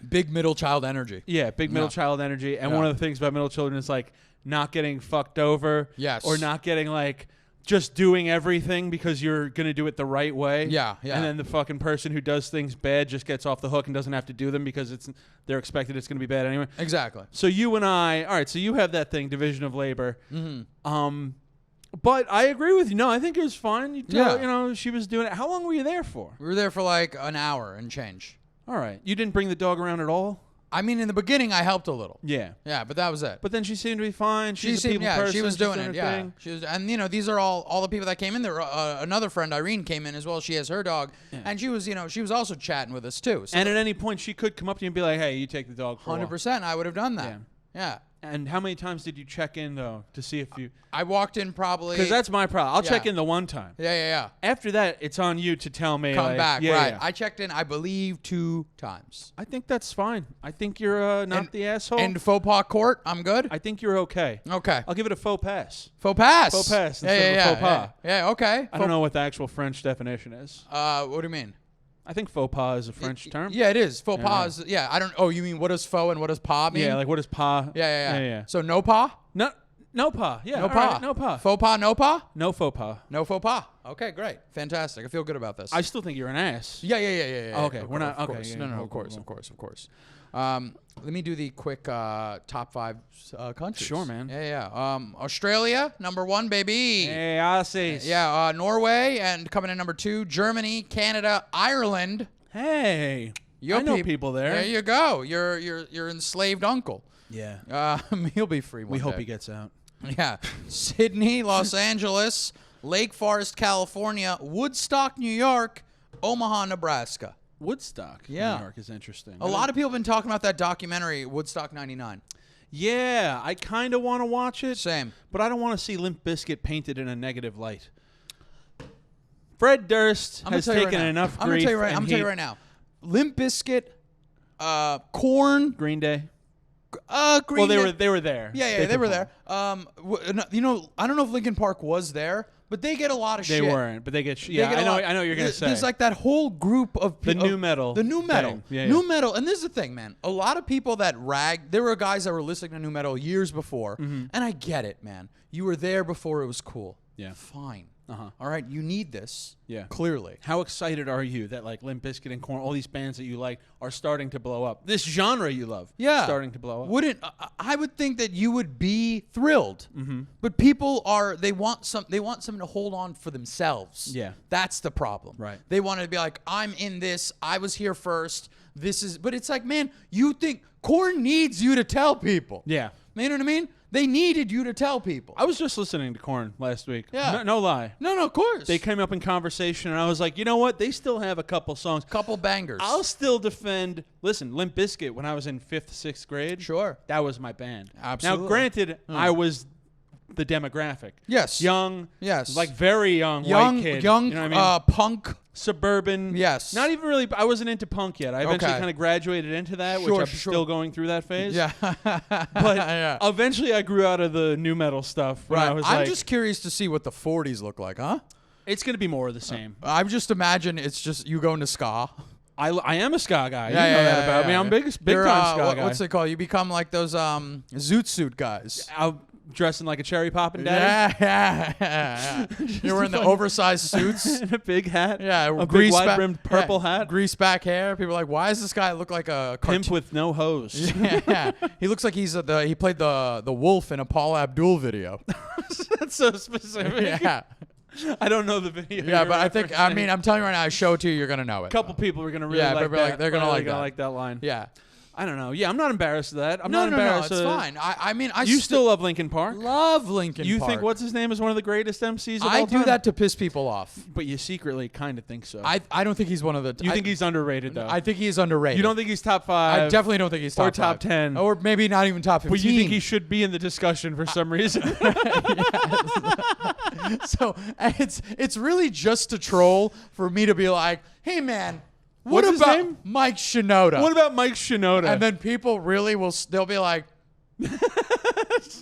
Big middle child energy. Yeah, big middle child energy. And one of the things about middle children is like not getting fucked over. Yes. Or not getting like just doing everything because you're going to do it the right way. Yeah, yeah. And then the fucking person who does things bad just gets off the hook and doesn't have to do them because they're expected it's going to be bad anyway. Exactly. So you and I, all right, so you have that thing, division of labor. Mm-hmm. But I agree with you. No, I think it was fine. You know, she was doing it. How long were you there for? We were there for like an hour and change. All right. You didn't bring the dog around at all? I mean, in the beginning, I helped a little. Yeah. Yeah, but that was it. But then she seemed to be fine. She's a people person. She was doing it. Yeah. Thing. She was, and you know, these are all the people that came in there. Another friend, Irene, came in as well. She has her dog, and she was, she was also chatting with us too. So and at any point, she could come up to you and be like, "Hey, you take the dog for 100%. I would have done that. Yeah. And how many times did you check in, though, to see if you... I walked in probably... Because that's my problem. I'll check in the one time. Yeah. After that, it's on you to tell me... Come back, right. Yeah. I checked in, I believe, 2 times. I think that's fine. I think you're not the asshole. And faux pas court, I'm good? I think you're okay. Okay. I'll give it a faux pass. Faux pass? Faux pass instead of a faux pas. Yeah, okay. I don't know what the actual French definition is. What do you mean? I think faux pas is a French term. Yeah, it is. Faux pas. Yeah, I don't... Oh, you mean what does faux and what does pas mean? Yeah, like what does pas... Yeah. So no pas? No pas. Yeah, no pas. Right, no pas. Faux pas, no pas? No faux pas. No faux pas. Okay, great. Fantastic. I feel good about this. I still think you're an ass. Yeah. Oh, okay, we're not... Okay. Yeah, no, of course. Let me do the quick top 5 countries. Sure, man. Yeah. Australia, number 1, baby. Hey, Aussies. Yeah, Norway, and coming in number 2, Germany, Canada, Ireland. Hey, I know people there. There you go. Your enslaved uncle. Yeah. He'll be free one We day. hope he gets out. Yeah. Sydney, Los Angeles, Lake Forest, California, Woodstock, New York, Omaha, Nebraska. Woodstock, New York is interesting. A lot of people have been talking about that documentary, Woodstock 99. Yeah, I kind of want to watch it. Same. But I don't want to see Limp Bizkit painted in a negative light. Fred Durst has taken enough grief. I'm going to tell you right now. Limp Bizkit, Korn. Green Day. Green Day. They were there. Yeah, they were there. I don't know if Linkin Park was there, but they get a lot of shit. They weren't, but they get yeah, I know what you're going to say. There's like that whole group of people. The new metal. The new metal. Thing. Yeah, new metal. And this is the thing, man. A lot of people that there were guys that were listening to new metal years before, and I get it, man. You were there before it was cool. Yeah. Fine. All right, you need this. Yeah. Clearly. How excited are you that like Limp Bizkit and Korn, all these bands that you like, are starting to blow up? This genre you love, starting to blow up. I would think that you would be thrilled, but people they want something to hold on for themselves. Yeah, that's the problem. Right? They want to be like, I'm in this. I was here first. But it's like, man, you think Korn needs you to tell people? Yeah, you know what I mean? They needed you to tell people. I was just listening to Korn last week. Yeah. No lie. No, of course. They came up in conversation, and I was like, you know what? They still have a couple songs. Couple bangers. I'll still defend... Listen, Limp Bizkit, when I was in 5th, 6th grade... Sure. That was my band. Absolutely. Now, granted, I was the demographic. Yes. Young. Yes. Like, very young white kid. Young, you know what I mean? Punk. Suburban. Yes. Not even really... I wasn't into punk yet. I eventually kind of graduated into that, which I'm still going through that phase. Yeah. But eventually I grew out of the new metal stuff. Right. I'm just curious to see what the 40s look like, huh? It's going to be more of the same. I just imagine it's just you going to ska. I am a ska guy. You know that about me. I'm big time ska guy. What's it called? You become like those zoot suit guys. I'll dressing like a cherry poppin' daddy. Yeah. You're wearing the oversized suits. And a big hat. Yeah. A big wide-brimmed purple hat. Greased back hair. People are like, why does this guy look like a pimp with no hose? Yeah. He looks like he played the wolf in a Paul Abdul video. That's so specific. Yeah. I don't know the video. Yeah, but I'm telling you right now, I show it to you, you're going to know it. A couple people are going to really like that. They're going to like that line. Yeah. I don't know. Yeah, I'm not embarrassed of that. I'm No, not embarrassed. it's fine. I mean, I You still love Linkin Park? love Linkin You Park. think what's his name is one of the greatest MCs of all I time? do that to piss people off. But you secretly kind of think so. I don't think he's one of the. You think he's underrated, though? I think he's underrated. You don't think he's top 5? I definitely don't think he's top or top 5. 10. Or maybe not even top 15. But you think he should be in the discussion for some reason? So it's really just a troll for me to be like, hey man, what What's his about name? Mike Shinoda? What about Mike Shinoda? And then people really will. They'll be like,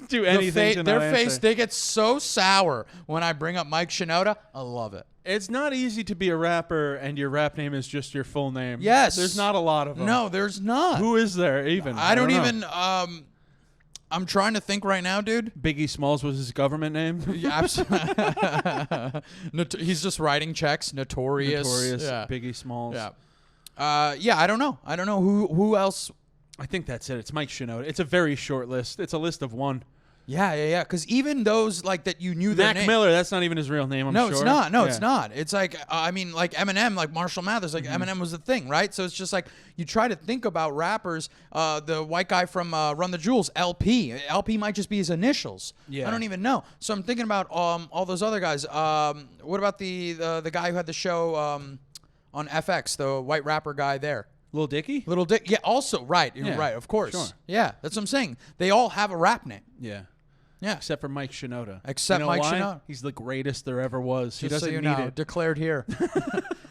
do anything to their not face. answer. They get so sour when I bring up Mike Shinoda. I love it. It's not easy to be a rapper and your rap name is just your full name. Yes. There's not a lot of them. No, there's not. Who is there even? I don't know. even. I'm trying to think right now, dude. Biggie Smalls was his government name. Yeah, he's just writing checks. Notorious. Yeah. Biggie Smalls. Yeah. Yeah. I don't know. I don't know who else. I think that's it. It's Mike Shinoda. It's a very short list. It's a list of one. Yeah. Because even those like that you knew their Mac name. Miller. That's not even his real name. I'm No, sure. it's not. No, Yeah. it's not. It's like I mean, like Eminem, like Marshall Mathers, like Eminem was the thing, right? So it's just like you try to think about rappers. The white guy from Run the Jewels, LP. LP might just be his initials. Yeah. I don't even know. So I'm thinking about all those other guys. What about the guy who had the show on FX, the white rapper guy there? Lil Dicky? Little Dick. Yeah. Also, right. You're Yeah, right. Of course. sure. Yeah. That's what I'm saying. They all have a rap name. Yeah. Yeah. Except for Mike Shinoda. Except You know Mike why? Shinoda. He's the greatest there ever was. He Just doesn't so you need know, it. declared here.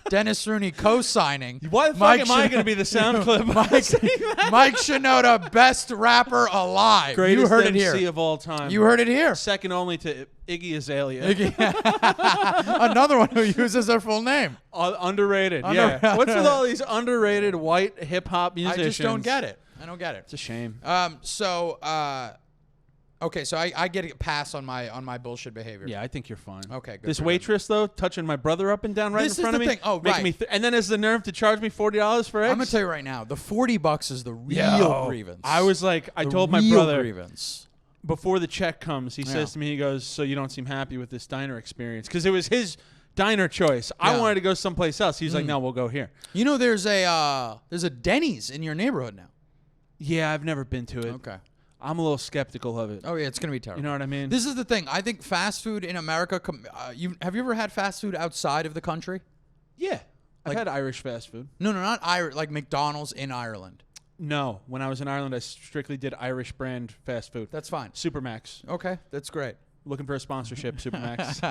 Dennis Rooney co-signing. Why the fuck Mike am I going to be the sound clip? Mike Shinoda, best rapper alive. Greatest You heard MC it here. of all time. You heard it here. Second only to Iggy Azalea. Another one who uses their full name. Underrated. Yeah. What's with all these underrated white hip hop musicians? I just don't get it. I don't get it. It's a shame. Okay, so I get a pass on my bullshit behavior. Yeah, I think you're fine. Okay, good This for waitress though, touching my brother up and down right This in front is of the me, thing. Oh, making right. me and then has the nerve to charge me $40 for eggs. I'm gonna tell you right now, the $40 is the real grievance. I was like, I The told my real brother grievance. before the check comes. He says to me, he goes, "So you don't seem happy with this diner experience?" Because it was his diner choice. I Yeah. wanted to go someplace else. He's like, "No, we'll go here." You know, there's a Denny's in your neighborhood now. Yeah, I've never been to it. Okay. I'm a little skeptical of it. Oh yeah, it's gonna be terrible. You know what I mean? This is the thing. I think fast food in America. Have you ever had fast food outside of the country? Yeah. I've Like- had Irish fast food. No, not Irish. Like McDonald's in Ireland. No. When I was in Ireland, I strictly did Irish brand fast food. That's fine. Supermax. Okay, that's great. Looking for a sponsorship, Supermax.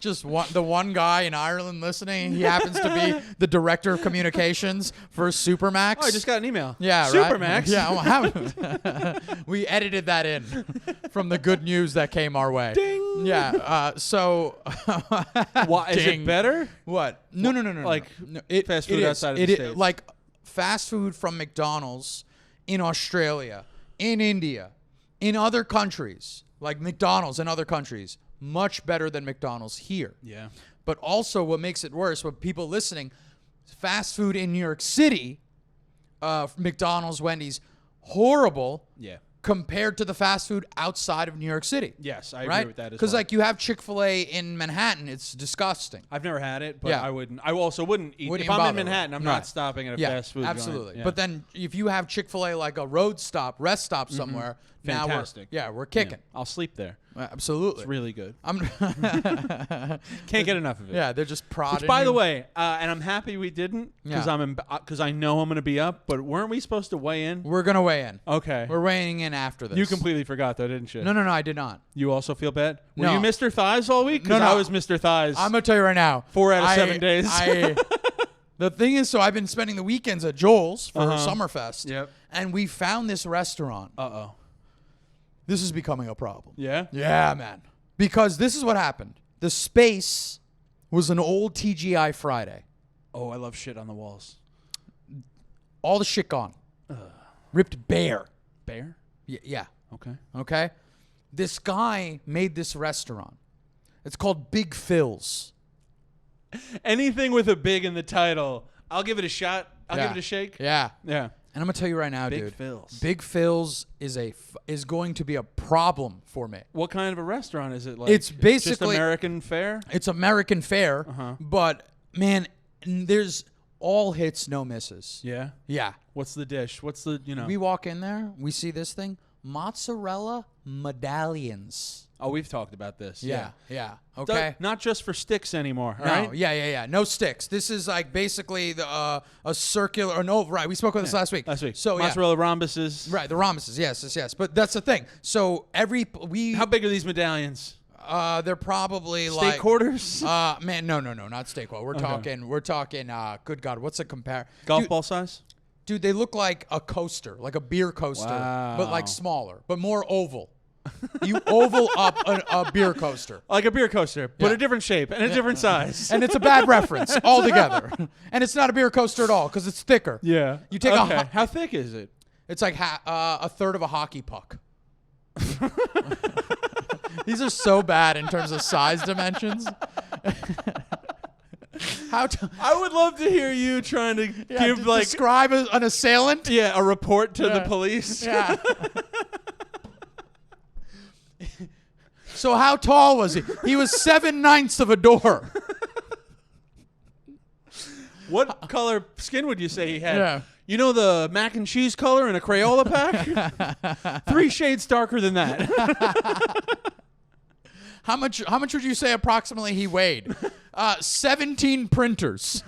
Just the one guy in Ireland listening. He happens to be the director of communications for Supermax. Oh, I just got an email. Yeah, Supermax. Right? Yeah, we edited that in from the good news that came our way. Ding. Yeah. So, Why, is Ding. it better? What? No. Like no. fast food it is. outside of the It is- States. like fast food from McDonald's in Australia, in India, in other countries, like McDonald's in other countries, much better than McDonald's here. Yeah. But also what makes it worse, what people listening, fast food in New York City, McDonald's, Wendy's, horrible Yeah. compared to the fast food outside of New York City. Yes, I Right? agree with that as well. Because like you have Chick-fil-A in Manhattan, it's disgusting. I've never had it, but Yeah. I wouldn't. I also wouldn't eat. Wouldn't If even I'm in bother. Manhattan, I'm Right. not stopping at a Yeah, fast food absolutely. joint. Yeah. But then if you have Chick-fil-A like a road stop, rest stop somewhere, now Fantastic. we're kicking. I'll sleep there. Absolutely. It's really good. I'm Can't get enough of it. Yeah, they're just prodding. Which, by the you. way, and I'm happy we didn't because Yeah. because I know I'm going to be up. But weren't we supposed to weigh in? We're gonna weigh in. Okay. We're weighing in after this. You completely forgot though, didn't you? No, I did not. You also feel bad? Were No. you Mr. Thighs all week? Because No. I was Mr. Thighs. I'm gonna tell you right now. 4 out of 7 days. The thing is, so I've been spending the weekends at Joel's for Summerfest. Yep. And we found this restaurant. Uh-oh. This is becoming a problem. Yeah? Yeah, man. Because this is what happened. The space was an old TGI Friday. Oh, I love shit on the walls. All the shit gone. Ripped bare. Bear? Yeah. Okay. Okay? This guy made this restaurant. It's called Big Phil's. Anything with a big in the title, I'll give it a shot. I'll give it a shake. Yeah. Yeah. And I'm gonna tell you right now, Big dude. Phil's. Big Phil's is going to be a problem for me. What kind of a restaurant is it? Like It's basically- just American fare. It's American fare, but man, there's all hits, no misses. Yeah. Yeah. What's the dish? What's the We walk in there, we see this thing, mozzarella medallions. Oh, we've talked about this. Yeah. Okay. Not just for sticks anymore. No. Right? Yeah. No sticks. This is like basically a circular. Or no, right. We spoke about this last week. So mozzarella rhombuses. Right. The rhombuses. Yes. But that's the thing. So How big are these medallions? They're probably steak quarters. Man, no, not steak quarter. We're talking. Good God, what's a compare? Golf ball size. Dude, they look like a coaster, like a beer coaster, but like smaller, but more oval. You oval up a beer coaster. Like a beer coaster, but a different shape and a different size. And it's a bad reference altogether. And it's not a beer coaster at all because it's thicker. Yeah. You take how thick is it? It's like a third of a hockey puck. These are so bad in terms of size dimensions. I would love to hear you trying to describe an assailant. Yeah, a report to the police. Yeah. So how tall was he? He was 7/9 of a door. What color skin would you say he had? Yeah. You know the mac and cheese color in a Crayola pack? 3 shades darker than that. How much would you say approximately he weighed? 17 printers.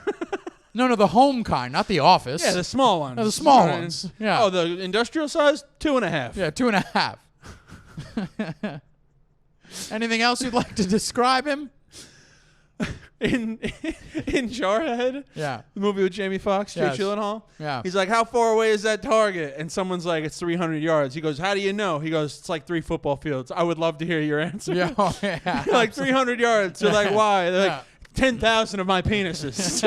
No, the home kind, not the office. Yeah, the small ones. No, the small ones. Yeah. Oh, the industrial size? 2.5. Yeah, 2.5. Anything else you'd like to describe him? In Jarhead, the movie with Jamie Foxx, Jake Gyllenhaal, he's like, how far away is that target? And someone's like, it's 300 yards. He goes, how do you know? He goes, it's like 3 football fields. I would love to hear your answer. Like 300 yards. They're like, why? They're like, 10,000 of my penises.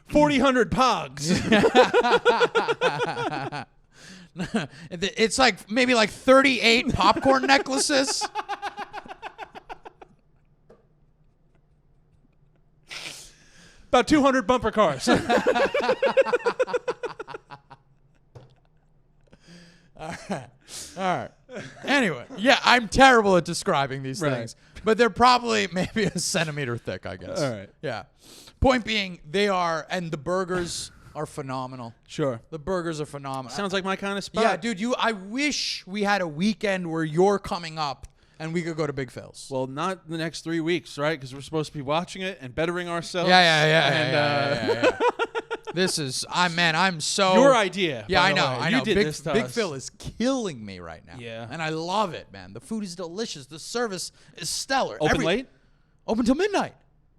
4,000 pogs. It's like maybe like 38 popcorn necklaces. About 200 bumper cars. All right. Anyway, I'm terrible at describing these things, but they're probably maybe a centimeter thick, I guess. All right. Yeah. Point being, and the burgers are phenomenal. Sure. The burgers are phenomenal. Sounds like my kind of spot. Yeah, dude, I wish we had a weekend where you're coming up and we could go to Big Phil's. Well, not the next 3 weeks, right? Because we're supposed to be watching it and bettering ourselves. Yeah. This is, I'm so... Your idea. Yeah, I know. You did this to Big us. Phil is killing me right now. Yeah. And I love it, man. The food is delicious. The service is stellar. Open late? Open till midnight.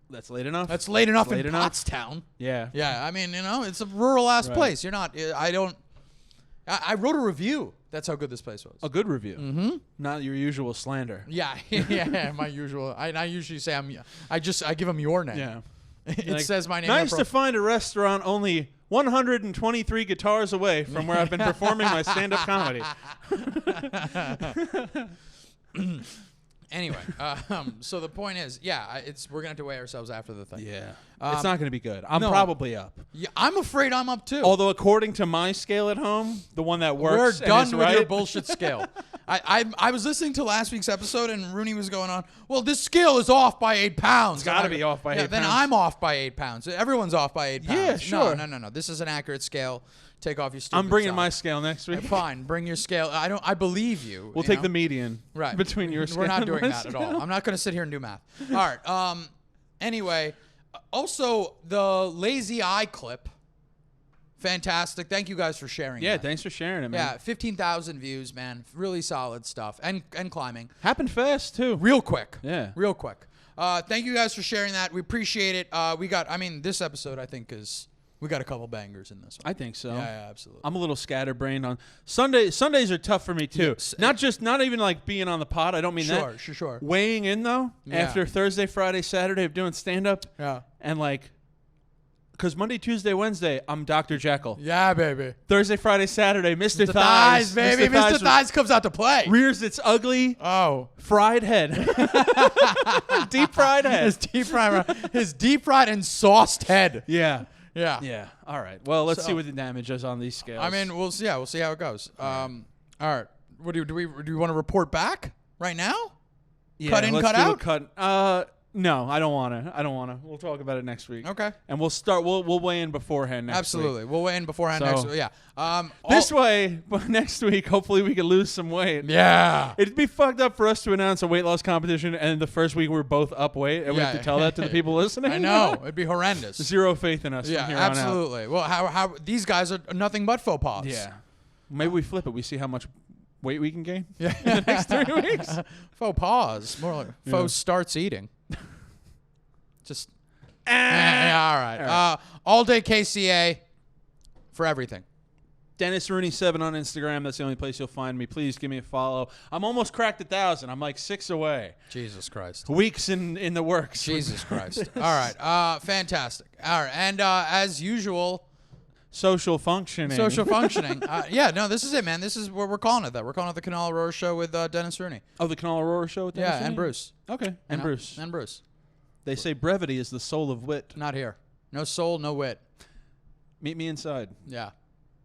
That's late enough. That's late enough in enough. Pottstown. Yeah. Yeah, I mean, it's a rural-ass place. You're not... I wrote a review. That's how good this place was. A good review. Mm-hmm. Not your usual slander. Yeah, my usual. I usually say I give them your name. Yeah. It says my name. Nice to find a restaurant only 123 guitars away from where I've been performing my stand-up comedy. Anyway, so the point is, we're gonna have to weigh ourselves after the thing. Yeah, it's not gonna be good. I'm no. probably up. Yeah, I'm afraid I'm up too. Although according to my scale at home, the one that works, we're done and is with right. your bullshit scale. I was listening to last week's episode and Rooney was going on. Well, this scale is off by 8 pounds. It's got to be off by 8 pounds. Then I'm off by 8 pounds. Everyone's off by 8 pounds. Yeah, sure. No. This is an accurate scale. Take off your stupid I'm bringing socks. my scale next week. Fine, bring your scale. I believe you. We'll take the median between your scale. We're not doing and my that at scale. all. I'm not going to sit here and do math. All right. Anyway, also the lazy eye clip. Fantastic. Thank you guys for sharing. Yeah, that. thanks for sharing it, man. Yeah, 15,000 views, man. Really solid stuff. And climbing. Happened fast too. Real quick. Yeah. Real quick. Thank you guys for sharing that. We appreciate it. This episode I think we got a couple bangers in this one. I think so. Yeah, absolutely. I'm a little scatterbrained on Sunday. Sundays are tough for me too. Yes. Not even like being on the pod. I don't mean that. Sure. Weighing in though, after Thursday, Friday, Saturday of doing stand up. Yeah. And like, because Monday, Tuesday, Wednesday, I'm Dr. Jekyll. Yeah, baby. Thursday, Friday, Saturday, Mr. Thighs, baby. Mr. Thighs comes out to play. Rears its ugly, fried head. Deep fried head. His deep fried and sauced head. Yeah. Yeah. All right. Well, let's see what the damage is on these scales. I mean, we'll see. Yeah, we'll see how it goes. All right. What do we want to report back right now? Yeah, cut in, let's cut do out. A cut. No, I don't want to. I don't want to. We'll talk about it next week. Okay. And we'll start. We'll weigh in beforehand next Absolutely. week. We'll weigh in beforehand So, next week. Yeah. This way, but next week, hopefully we can lose some weight. Yeah. It'd be fucked up for us to announce a weight loss competition, and the first week we're both up weight, and we have to tell that to the people listening. I know. It'd be horrendous. Zero faith in us from here on out. Absolutely. Well, how these guys are nothing but faux pas. Yeah. Maybe we flip it. We see how much weight we can gain Yeah. in the next 3 weeks. Faux pas. More like faux starts eating. Just. All right. All day KCA for everything. Dennis Rooney 7 on Instagram. That's the only place you'll find me. Please give me a follow. I'm almost cracked 1,000. I'm like 6 away. Jesus Christ. Weeks in the works. Jesus Christ. All right. Fantastic. All right. And as usual, social functioning. Yeah, no, this is it, man. This is what we're calling it. That we're calling it the Kunalarora Show with Dennis Rooney. Oh, the Kunalarora Show with Dennis Rooney? And Bruce. Okay. And Bruce. And Bruce. They say brevity is the soul of wit. Not here. No soul, no wit. Meet me inside. Yeah.